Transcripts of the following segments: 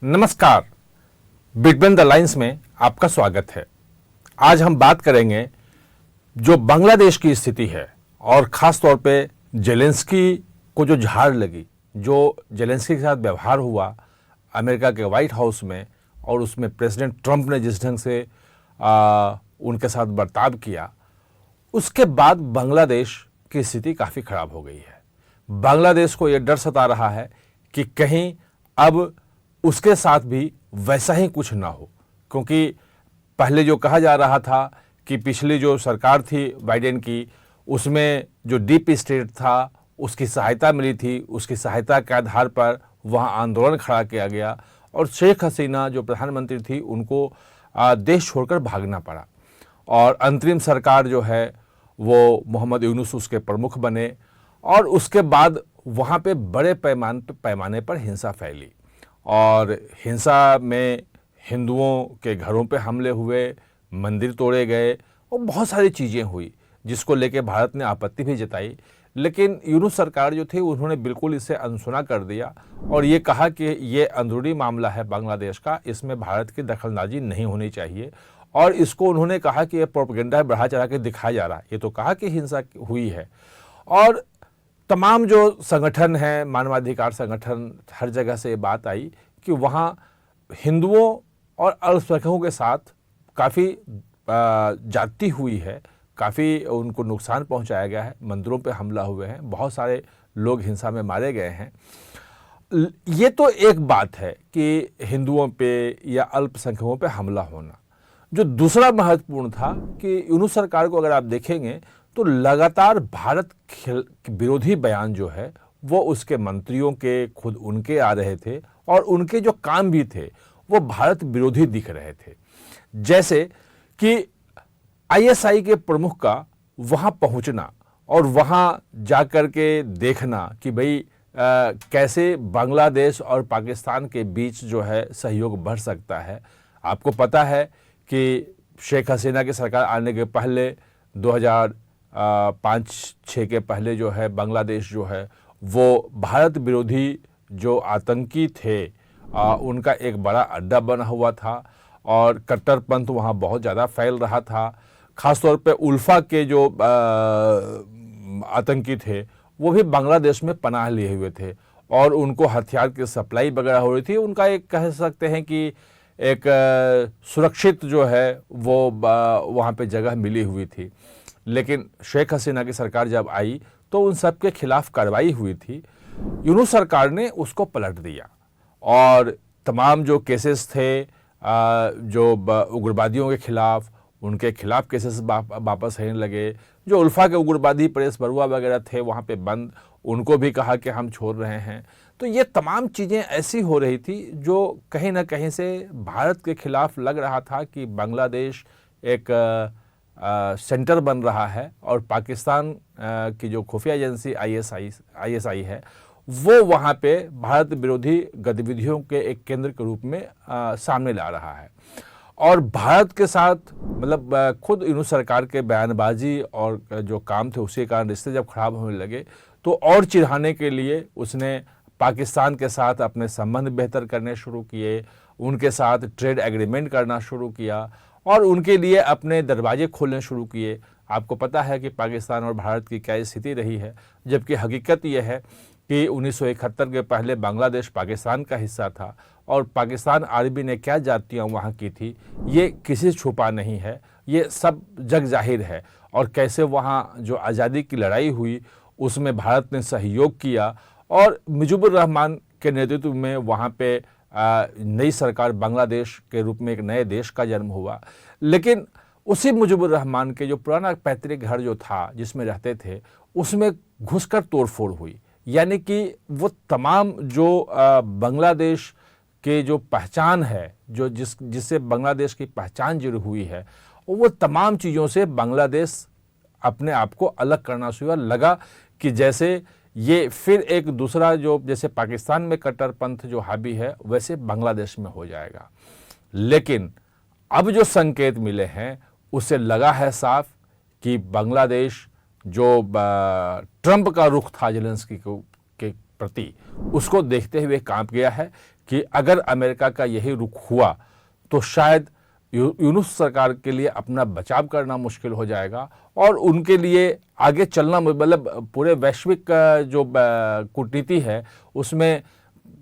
नमस्कार, between the lines में आपका स्वागत है। आज हम बात करेंगे जो बांग्लादेश की स्थिति है और ख़ास तौर पे जेलेंस्की को जो झाड़ लगी, जो जेलेंस्की के साथ व्यवहार हुआ अमेरिका के वाइट हाउस में और उसमें प्रेसिडेंट ट्रंप ने जिस ढंग से उनके साथ बर्ताव किया, उसके बाद बांग्लादेश की स्थिति काफ़ी ख़राब हो गई है। बांग्लादेश को यह डर सता रहा है कि कहीं अब उसके साथ भी वैसा ही कुछ ना हो, क्योंकि पहले जो कहा जा रहा था कि पिछली जो सरकार थी बाइडेन की, उसमें जो डीप स्टेट था उसकी सहायता मिली थी, उसकी सहायता के आधार पर वहाँ आंदोलन खड़ा किया गया और शेख हसीना जो प्रधानमंत्री थी उनको देश छोड़कर भागना पड़ा और अंतरिम सरकार जो है वो मोहम्मद यूनुस उसके प्रमुख बने और उसके बाद वहाँ पे बड़े पैमाने पर हिंसा फैली और हिंसा में हिंदुओं के घरों पे हमले हुए, मंदिर तोड़े गए और बहुत सारी चीज़ें हुई जिसको लेके भारत ने आपत्ति भी जताई। लेकिन यूनुस सरकार जो थी उन्होंने बिल्कुल इसे अनसुना कर दिया और ये कहा कि ये अंदरूनी मामला है बांग्लादेश का, इसमें भारत की दखलंदाजी नहीं होनी चाहिए और इसको उन्होंने कहा कि ये प्रोपेगेंडा बढ़ा चढ़ा के दिखाया जा रहा है। ये तो कहा कि हिंसा हुई है और तमाम जो संगठन हैं, मानवाधिकार संगठन, हर जगह से ये बात आई कि वहाँ हिंदुओं और अल्पसंख्यकों के साथ काफ़ी ज्यादती हुई है, काफ़ी उनको नुकसान पहुंचाया गया है, मंदिरों पे हमला हुए हैं, बहुत सारे लोग हिंसा में मारे गए हैं। ये तो एक बात है कि हिंदुओं पे या अल्पसंख्यकों पे हमला होना। जो दूसरा महत्वपूर्ण था कि यूनुस सरकार को अगर आप देखेंगे तो लगातार भारत विरोधी बयान जो है वो उसके मंत्रियों के, खुद उनके आ रहे थे और उनके जो काम भी थे वो भारत विरोधी दिख रहे थे। जैसे कि आईएसआई के प्रमुख का वहाँ पहुँचना और वहाँ जाकर के देखना कि भाई कैसे बांग्लादेश और पाकिस्तान के बीच जो है सहयोग बढ़ सकता है। आपको पता है कि शेख हसीना की सरकार आने के पहले 2005-06 के पहले जो है बांग्लादेश जो है वो भारत विरोधी जो आतंकी थे उनका एक बड़ा अड्डा बना हुआ था और कट्टरपंथ वहाँ बहुत ज़्यादा फैल रहा था। ख़ासतौर पे उल्फा के जो आतंकी थे वो भी बांग्लादेश में पनाह लिए हुए थे और उनको हथियार की सप्लाई वगैरह हो रही थी। उनका एक कह सकते हैं कि एक सुरक्षित जो है वो वहाँ पे जगह मिली हुई थी। लेकिन शेख हसीना की सरकार जब आई तो उन सब के खिलाफ कार्रवाई हुई थी। यूनुस सरकार ने उसको पलट दिया और तमाम जो केसेस थे जो उग्रवादियों के खिलाफ, उनके खिलाफ केसेस वापस लेने लगे। जो उल्फा के उग्रवादी परेश बरुआ वगैरह थे वहाँ पे बंद, उनको भी कहा कि हम छोड़ रहे हैं। तो ये तमाम चीज़ें ऐसी हो रही थी जो कहीं ना कहीं से भारत के खिलाफ लग रहा था कि बांग्लादेश एक सेंटर बन रहा है और पाकिस्तान की जो खुफिया एजेंसी आईएसआई है वो वहाँ पे भारत विरोधी गतिविधियों के एक केंद्र के रूप में सामने ला रहा है। और भारत के साथ मतलब खुद यूनुस सरकार के बयानबाजी और जो काम थे उसी कारण रिश्ते जब खराब होने लगे तो और चिढ़ाने के लिए उसने पाकिस्तान के साथ अपने संबंध बेहतर करने शुरू किए, उनके साथ ट्रेड एग्रीमेंट करना शुरू किया और उनके लिए अपने दरवाजे खोलने शुरू किए। आपको पता है कि पाकिस्तान और भारत की क्या स्थिति रही है, जबकि हकीकत यह है कि 1971 के पहले बांग्लादेश पाकिस्तान का हिस्सा था और पाकिस्तान आर्मी ने क्या जातियाँ वहाँ की थी ये किसी से छुपा नहीं है, ये सब जग जाहिर है। और कैसे वहाँ जो आज़ादी की लड़ाई हुई उसमें भारत ने सहयोग किया और मुजीबुर रहमान के नेतृत्व में वहाँ पे नई सरकार बांग्लादेश के रूप में एक नए देश का जन्म हुआ। लेकिन उसी मुजीबुर रहमान के जो पुराना पैतृक घर जो था जिसमें रहते थे उसमें घुसकर तोड़फोड़ हुई, यानी कि वो तमाम जो बांग्लादेश के जो पहचान है, जो जिससे बांग्लादेश की पहचान जुड़ी हुई है, वो तमाम चीज़ों से बांग्लादेश अपने आप को अलग करना शुरू हुआ। लगा कि जैसे ये फिर एक दूसरा जो जैसे पाकिस्तान में कट्टरपंथ जो हावी है वैसे बांग्लादेश में हो जाएगा। लेकिन अब जो संकेत मिले हैं उससे लगा है साफ कि बांग्लादेश जो ट्रंप का रुख था जेलेंस्की के प्रति, उसको देखते हुए कांप गया है कि अगर अमेरिका का यही रुख हुआ तो शायद यूनुस सरकार के लिए अपना बचाव करना मुश्किल हो जाएगा और उनके लिए आगे चलना, मतलब पूरे वैश्विक जो कूटनीति है उसमें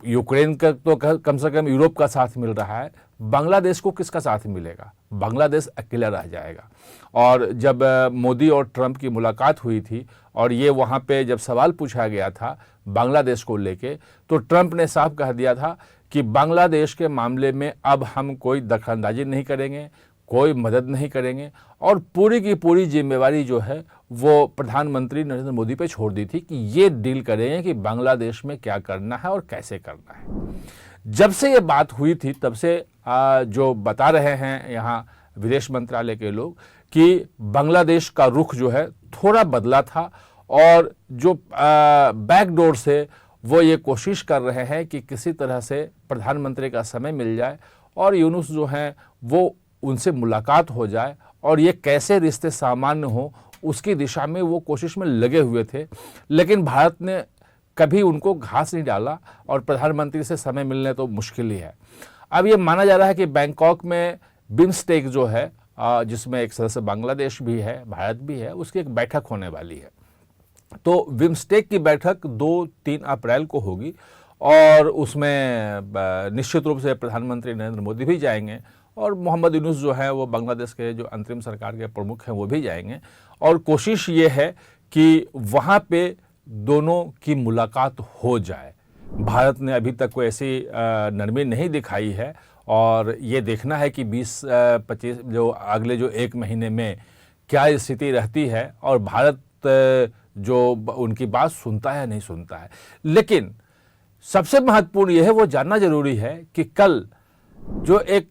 यूक्रेन का तो कम से कम यूरोप का साथ मिल रहा है, बांग्लादेश को किसका साथ मिलेगा? बांग्लादेश अकेला रह जाएगा। और जब मोदी और ट्रंप की मुलाकात हुई थी और ये वहाँ पे जब सवाल पूछा गया था बांग्लादेश को लेके, तो ट्रंप ने साफ कह दिया था कि बांग्लादेश के मामले में अब हम कोई दखलंदाजी नहीं करेंगे, कोई मदद नहीं करेंगे और पूरी की पूरी जिम्मेवारी जो है वो प्रधानमंत्री नरेंद्र मोदी पे छोड़ दी थी कि ये डील करेंगे कि बांग्लादेश में क्या करना है और कैसे करना है। जब से ये बात हुई थी तब से जो बता रहे हैं यहाँ विदेश मंत्रालय के लोग कि बांग्लादेश का रुख जो है थोड़ा बदला था और जो बैकडोर से वो ये कोशिश कर रहे हैं कि किसी तरह से प्रधानमंत्री का समय मिल जाए और यूनुस जो हैं वो उनसे मुलाकात हो जाए और ये कैसे रिश्ते सामान्य हो उसकी दिशा में वो कोशिश में लगे हुए थे। लेकिन भारत ने कभी उनको घास नहीं डाला और प्रधानमंत्री से समय मिलने तो मुश्किल ही है। अब ये माना जा रहा है कि बैंकॉक में बिम्स्टेक जो है जिसमें एक सदस्य बांग्लादेश भी है, भारत भी है, उसकी एक बैठक होने वाली है। तो बिम्स्टेक की बैठक 2-3 अप्रैल को होगी और उसमें निश्चित रूप से प्रधानमंत्री नरेंद्र मोदी भी जाएंगे और मोहम्मद यूनुस जो है वो बांग्लादेश के जो अंतरिम सरकार के प्रमुख हैं वो भी जाएंगे और कोशिश ये है कि वहाँ पे दोनों की मुलाकात हो जाए। भारत ने अभी तक कोई ऐसी नरमी नहीं दिखाई है और ये देखना है कि 20-25 जो अगले जो 1 महीने में क्या स्थिति रहती है और भारत जो उनकी बात सुनता है नहीं सुनता है। लेकिन सबसे महत्वपूर्ण यह है, वो जानना जरूरी है कि कल जो एक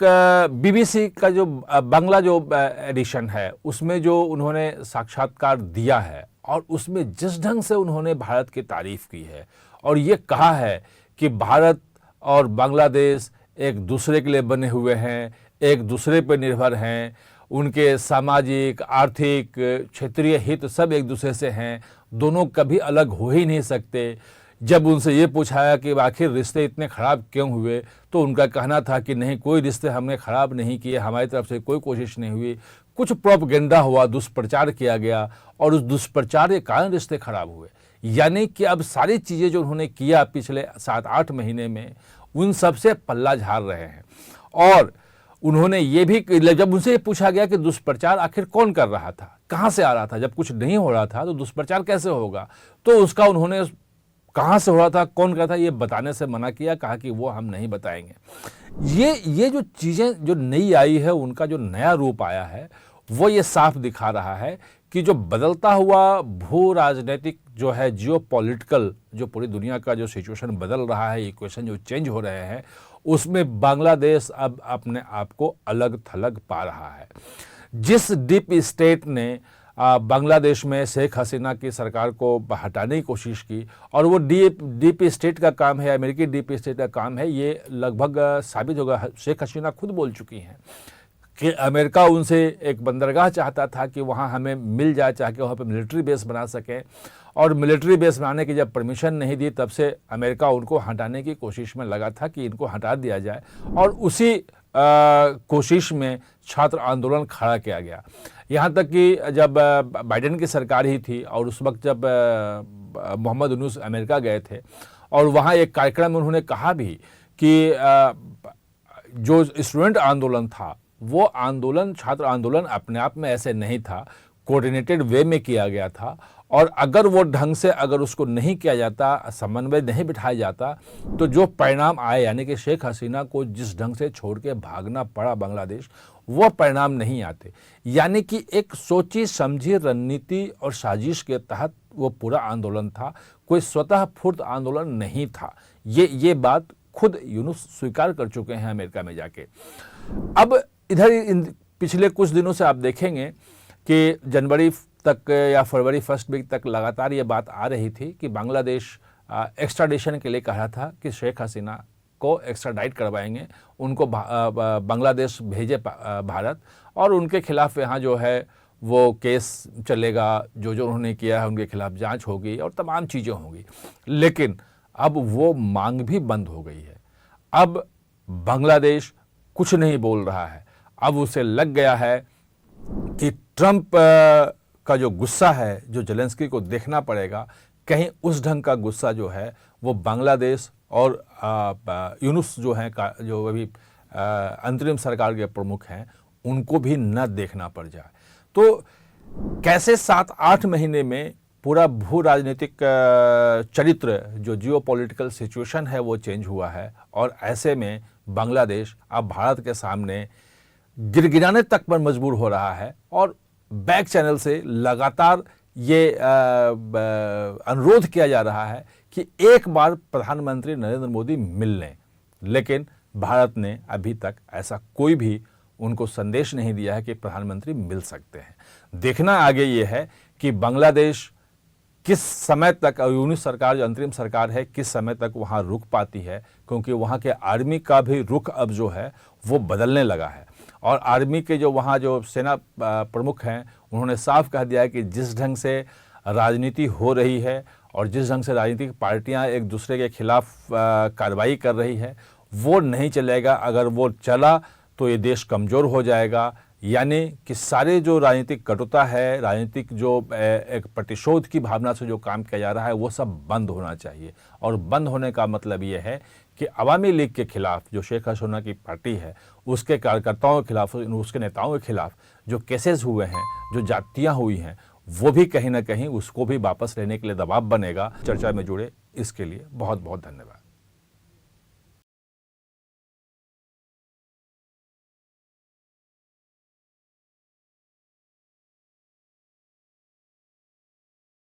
बीबीसी का जो बांग्ला जो एडिशन है उसमें जो उन्होंने साक्षात्कार दिया है और उसमें जिस ढंग से उन्होंने भारत की तारीफ की है और ये कहा है कि भारत और बांग्लादेश एक दूसरे के लिए बने हुए हैं, एक दूसरे पर निर्भर हैं, उनके सामाजिक, आर्थिक, क्षेत्रीय हित सब एक दूसरे से हैं, दोनों कभी अलग हो ही नहीं सकते। जब उनसे ये पूछाया कि आखिर रिश्ते इतने ख़राब क्यों हुए तो उनका कहना था कि नहीं, कोई रिश्ते हमने ख़राब नहीं किए, हमारी तरफ से कोई कोशिश नहीं हुई, कुछ प्रोपगेंडा हुआ, दुष्प्रचार किया गया और उस दुष्प्रचार के कारण रिश्ते खराब हुए। यानी कि अब सारी चीज़ें जो उन्होंने किया पिछले 7-8 महीने में उन सब से पल्ला झाड़ रहे हैं। और उन्होंने ये भी, जब उनसे पूछा गया कि दुष्प्रचार आखिर कौन कर रहा था, कहाँ से आ रहा था, जब कुछ नहीं हो रहा था तो दुष्प्रचार कैसे होगा, तो उसका उन्होंने कहाँ से हो रहा था, कौन कर था, ये बताने से मना किया, कहा कि वो हम नहीं बताएंगे। ये जो चीज़ें जो नई आई है, उनका जो नया रूप आया है वो ये साफ दिखा रहा है कि जो बदलता हुआ भू राजनीतिक जो है, जियो पॉलिटिकल जो पूरी दुनिया का जो सिचुएशन बदल रहा है, इक्वेशन जो चेंज हो रहे हैं, उसमें बांग्लादेश अब अपने आप को अलग थलग पा रहा है। जिस डीप स्टेट ने बांग्लादेश में शेख हसीना की सरकार को हटाने की कोशिश की और वो डीप स्टेट का काम है, अमेरिकी डीप स्टेट का काम है, ये लगभग साबित होगा। शेख हसीना खुद बोल चुकी हैं कि अमेरिका उनसे एक बंदरगाह चाहता था कि वहाँ हमें मिल जाए, चाहे कि वहाँ पे मिलिट्री बेस बना सकें, और मिलिट्री बेस बनाने की जब परमिशन नहीं दी तब से अमेरिका उनको हटाने की कोशिश में लगा था कि इनको हटा दिया जाए। और उसी कोशिश में छात्र आंदोलन खड़ा किया गया। यहाँ तक कि जब बाइडेन की सरकार ही थी और उस वक्त जब मोहम्मद यूनुस अमेरिका गए थे और वहाँ एक कार्यक्रम में उन्होंने कहा भी कि जो स्टूडेंट आंदोलन था वो आंदोलन, छात्र आंदोलन अपने आप में ऐसे नहीं था, कोऑर्डिनेटेड वे में किया गया था और अगर वो ढंग से अगर उसको नहीं किया जाता, समन्वय नहीं बिठाया जाता, तो जो परिणाम आए, यानी कि शेख हसीना को जिस ढंग से छोड़ के भागना पड़ा बांग्लादेश, वो परिणाम नहीं आते। यानी कि एक सोची समझी रणनीति और साजिश के तहत वो पूरा आंदोलन था, कोई स्वतः फुर्त आंदोलन नहीं था। ये बात खुद यूनुस स्वीकार कर चुके हैं अमेरिका में जाके। अब इधर पिछले कुछ दिनों से आप देखेंगे कि जनवरी तक या फरवरी फर्स्ट वीक तक लगातार ये बात आ रही थी कि बांग्लादेश एक्स्ट्राडिशन के लिए कहा था कि शेख हसीना को एक्स्ट्राडाइट करवाएंगे, उनको बांग्लादेश भेजे भारत और उनके खिलाफ यहाँ जो है वो केस चलेगा, जो उन्होंने किया है उनके खिलाफ जांच होगी और तमाम चीज़ें होंगी। लेकिन अब वो मांग भी बंद हो गई है। अब बांग्लादेश कुछ नहीं बोल रहा है। अब उसे लग गया है कि ट्रंप का जो गुस्सा है, जो जेलेंस्की को देखना पड़ेगा, कहीं उस ढंग का गुस्सा जो है वो बांग्लादेश और यूनुस जो हैं, जो अभी अंतरिम सरकार के प्रमुख हैं, उनको भी न देखना पड़ जाए। तो कैसे 7-8 महीने में पूरा भू राजनीतिक चरित्र, जो जियोपॉलिटिकल सिचुएशन है, वो चेंज हुआ है। और ऐसे में बांग्लादेश अब भारत के सामने गिड़गिड़ाने तक पर मजबूर हो रहा है और बैक चैनल से लगातार ये अनुरोध किया जा रहा है कि एक बार प्रधानमंत्री नरेंद्र मोदी मिल लें। लेकिन भारत ने अभी तक ऐसा कोई भी उनको संदेश नहीं दिया है कि प्रधानमंत्री मिल सकते हैं। देखना आगे ये है कि बांग्लादेश किस समय तक, और यूनुस सरकार जो अंतरिम सरकार है, किस समय तक वहाँ रुक पाती है, क्योंकि वहाँ के आर्मी का भी रुख अब जो है वो बदलने लगा है। और आर्मी के जो वहाँ जो सेना प्रमुख हैं, उन्होंने साफ कह दिया है कि जिस ढंग से राजनीति हो रही है और जिस ढंग से राजनीतिक पार्टियां एक दूसरे के खिलाफ कार्रवाई कर रही है, वो नहीं चलेगा। अगर वो चला तो ये देश कमज़ोर हो जाएगा। यानी कि सारे जो राजनीतिक कटुता है, राजनीतिक जो एक प्रतिशोध की भावना से जो काम किया जा रहा है, वो सब बंद होना चाहिए। और बंद होने का मतलब ये है कि अवामी लीग के खिलाफ, जो शेख हसीना की पार्टी है, उसके कार्यकर्ताओं के खिलाफ, उसके नेताओं के खिलाफ जो केसेस हुए हैं, जो जातियाँ हुई हैं, वो भी कहीं ना कहीं उसको भी वापस लेने के लिए दबाव बनेगा। चर्चा में जुड़े इसके लिए बहुत बहुत धन्यवाद।